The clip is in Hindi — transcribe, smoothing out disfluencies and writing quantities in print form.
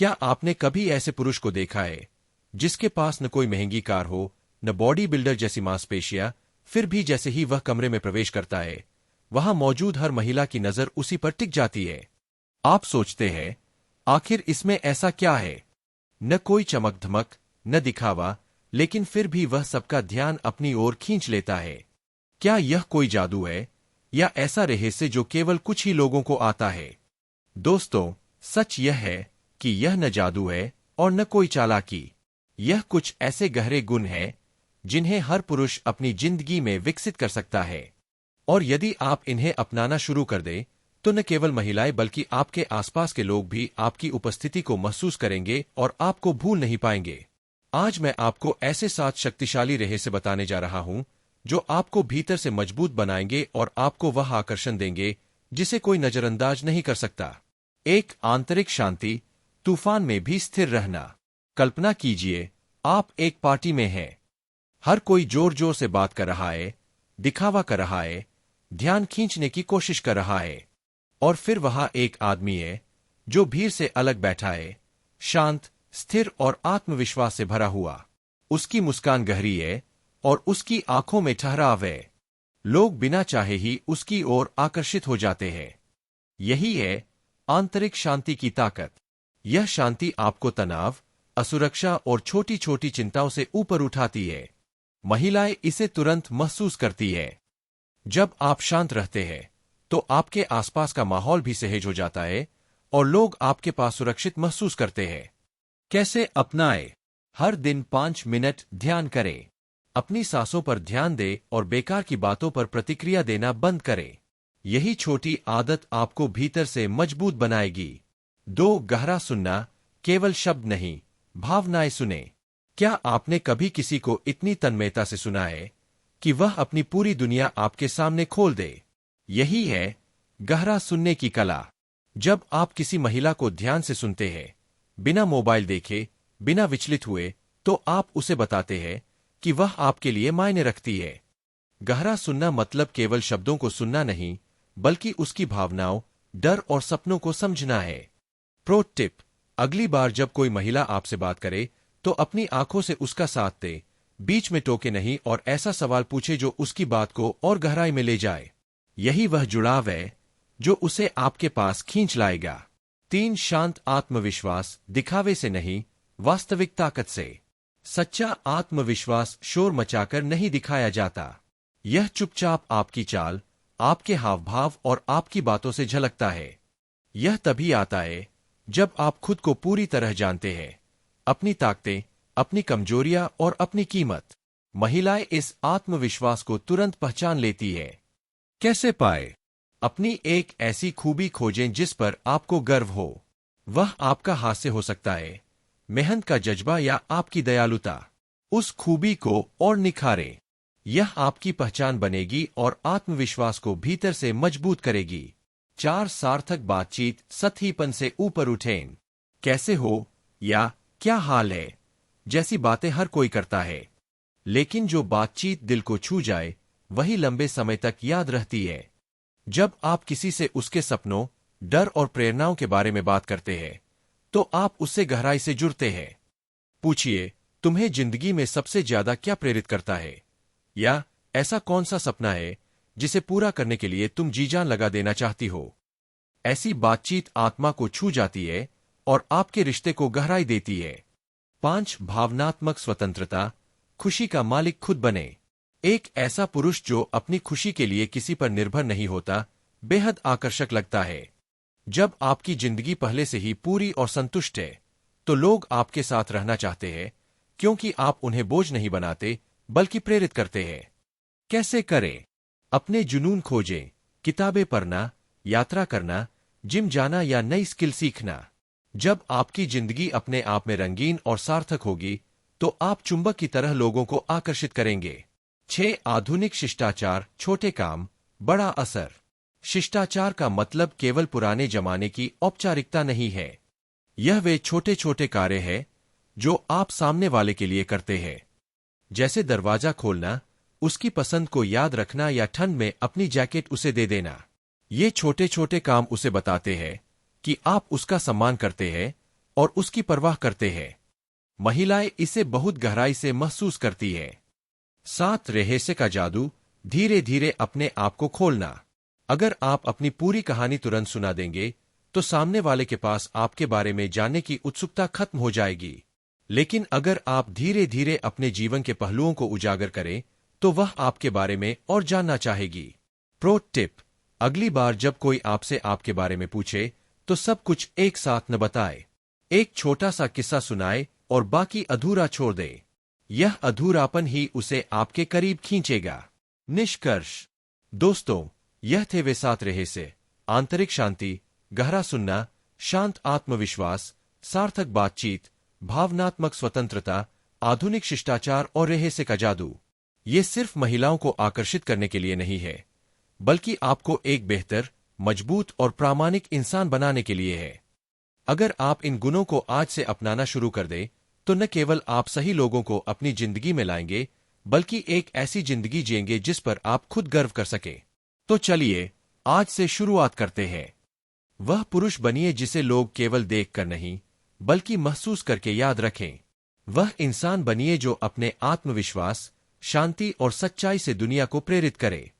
क्या आपने कभी ऐसे पुरुष को देखा है जिसके पास न कोई महंगी कार हो, न बॉडी बिल्डर जैसी मांसपेशियां, फिर भी जैसे ही वह कमरे में प्रवेश करता है, वहां मौजूद हर महिला की नजर उसी पर टिक जाती है। आप सोचते हैं, आखिर इसमें ऐसा क्या है? न कोई चमक धमक, न दिखावा, लेकिन फिर भी वह सबका ध्यान अपनी ओर खींच लेता है। क्या यह कोई जादू है, या ऐसा रहस्य जो केवल कुछ ही लोगों को आता है? दोस्तों, सच यह है कि यह न जादू है और न कोई चालाकी। यह कुछ ऐसे गहरे गुण हैं जिन्हें हर पुरुष अपनी जिंदगी में विकसित कर सकता है। और यदि आप इन्हें अपनाना शुरू कर दें, तो न केवल महिलाएं बल्कि आपके आसपास के लोग भी आपकी उपस्थिति को महसूस करेंगे और आपको भूल नहीं पाएंगे। आज मैं आपको ऐसे 7 शक्तिशाली रहस्य बताने जा रहा हूं जो आपको भीतर से मजबूत बनाएंगे और आपको वह आकर्षण देंगे जिसे कोई नजरअंदाज नहीं कर सकता। एक आंतरिक शांति, तूफान में भी स्थिर रहना। कल्पना कीजिए, आप एक पार्टी में हैं। हर कोई जोर जोर से बात कर रहा है, दिखावा कर रहा है, ध्यान खींचने की कोशिश कर रहा है। और फिर वहां एक आदमी है जो भीड़ से अलग बैठा है, शांत, स्थिर और आत्मविश्वास से भरा हुआ। उसकी मुस्कान गहरी है और उसकी आंखों में ठहराव है। लोग बिना चाहे ही उसकी ओर आकर्षित हो जाते हैं। यही है आंतरिक शांति की ताकत। यह शांति आपको तनाव, असुरक्षा और छोटी छोटी चिंताओं से ऊपर उठाती है। महिलाएं इसे तुरंत महसूस करती है। जब आप शांत रहते हैं, तो आपके आसपास का माहौल भी सहज हो जाता है और लोग आपके पास सुरक्षित महसूस करते हैं। कैसे अपनाएं? हर दिन 5 मिनट ध्यान करें। अपनी सांसों पर ध्यान दें और बेकार की बातों पर प्रतिक्रिया देना बंद करें। यही छोटी आदत आपको भीतर से मजबूत बनाएगी। 2. गहरा सुनना, केवल शब्द नहीं, भावनाएं सुने। क्या आपने कभी किसी को इतनी तन्मयता से सुना है कि वह अपनी पूरी दुनिया आपके सामने खोल दे? यही है गहरा सुनने की कला। जब आप किसी महिला को ध्यान से सुनते हैं, बिना मोबाइल देखे, बिना विचलित हुए, तो आप उसे बताते हैं कि वह आपके लिए मायने रखती है। गहरा सुनना मतलब केवल शब्दों को सुनना नहीं, बल्कि उसकी भावनाओं, डर और सपनों को समझना है। प्रो टिप: अगली बार जब कोई महिला आपसे बात करे, तो अपनी आंखों से उसका साथ दे, बीच में टोके नहीं और ऐसा सवाल पूछे जो उसकी बात को और गहराई में ले जाए। यही वह जुड़ाव है जो उसे आपके पास खींच लाएगा। 3. शांत आत्मविश्वास, दिखावे से नहीं, वास्तविक ताकत से। सच्चा आत्मविश्वास शोर मचाकर नहीं दिखाया जाता। यह चुपचाप आपकी चाल, आपके हाव भाव और आपकी बातों से झलकता है। यह तभी आता है जब आप खुद को पूरी तरह जानते हैं, अपनी ताकतें, अपनी कमजोरियां और अपनी कीमत। महिलाएं इस आत्मविश्वास को तुरंत पहचान लेती है। कैसे पाए? अपनी एक ऐसी खूबी खोजें जिस पर आपको गर्व हो। वह आपका हास्य हो सकता है, मेहनत का जज्बा या आपकी दयालुता। उस खूबी को और निखारें। यह आपकी पहचान बनेगी और आत्मविश्वास को भीतर से मजबूत करेगी। 4. सार्थक बातचीत, सतहीपन से ऊपर उठें। कैसे हो या क्या हाल है जैसी बातें हर कोई करता है, लेकिन जो बातचीत दिल को छू जाए, वही लंबे समय तक याद रहती है। जब आप किसी से उसके सपनों, डर और प्रेरणाओं के बारे में बात करते हैं, तो आप उससे गहराई से जुड़ते हैं। पूछिए, तुम्हें जिंदगी में सबसे ज्यादा क्या प्रेरित करता है? या ऐसा कौन सा सपना है जिसे पूरा करने के लिए तुम जी जान लगा देना चाहती हो? ऐसी बातचीत आत्मा को छू जाती है और आपके रिश्ते को गहराई देती है। 5. भावनात्मक स्वतंत्रता, खुशी का मालिक खुद बने। एक ऐसा पुरुष जो अपनी खुशी के लिए किसी पर निर्भर नहीं होता, बेहद आकर्षक लगता है। जब आपकी जिंदगी पहले से ही पूरी और संतुष्ट है, तो लोग आपके साथ रहना चाहते हैं, क्योंकि आप उन्हें बोझ नहीं बनाते, बल्कि प्रेरित करते हैं। कैसे करें? अपने जुनून खोजें, किताबें पढ़ना, यात्रा करना, जिम जाना या नई स्किल सीखना। जब आपकी जिंदगी अपने आप में रंगीन और सार्थक होगी, तो आप चुंबक की तरह लोगों को आकर्षित करेंगे। 6. आधुनिक शिष्टाचार, छोटे काम, बड़ा असर। शिष्टाचार का मतलब केवल पुराने जमाने की औपचारिकता नहीं है। यह वे छोटे छोटे कार्य हैं जो आप सामने वाले के लिए करते हैं, जैसे दरवाजा खोलना, उसकी पसंद को याद रखना या ठंड में अपनी जैकेट उसे दे देना। ये छोटे छोटे काम उसे बताते हैं कि आप उसका सम्मान करते हैं, और उसकी परवाह करते हैं। महिलाएं इसे बहुत गहराई से महसूस करती है। 7 रहस्य का जादू, धीरे धीरे अपने आप को खोलना। अगर आप अपनी पूरी कहानी तुरंत सुना देंगे तो सामने वाले के पास आपके बारे में जानने की उत्सुकता खत्म हो जाएगी। लेकिन अगर आप धीरे धीरे अपने जीवन के पहलुओं को उजागर करें तो वह आपके बारे में और जानना चाहेगी। प्रो टिप: अगली बार जब कोई आपसे आपके बारे में पूछे तो सब कुछ एक साथ न बताए। एक छोटा सा किस्सा सुनाए और बाकी अधूरा छोड़ दे। यह अधूरापन ही उसे आपके करीब खींचेगा। निष्कर्ष: दोस्तों, यह थे वे 7 रहस्य। आंतरिक शांति, गहरा सुनना, शांत आत्मविश्वास, सार्थक बातचीत, भावनात्मक स्वतंत्रता, आधुनिक शिष्टाचार और रहस्य का जादू। ये सिर्फ महिलाओं को आकर्षित करने के लिए नहीं है, बल्कि आपको एक बेहतर, मजबूत और प्रामाणिक इंसान बनाने के लिए है। अगर आप इन गुणों को आज से अपनाना शुरू कर दें तो न केवल आप सही लोगों को अपनी जिंदगी में लाएंगे, बल्कि एक ऐसी जिंदगी जिएंगे जिस पर आप खुद गर्व कर सके। तो चलिए आज से शुरुआत करते हैं। वह पुरुष बनिए जिसे लोग केवल देखकर नहीं, बल्कि महसूस करके याद रखें। वह इंसान बनिए जो अपने आत्मविश्वास, शांति और सच्चाई से दुनिया को प्रेरित करे।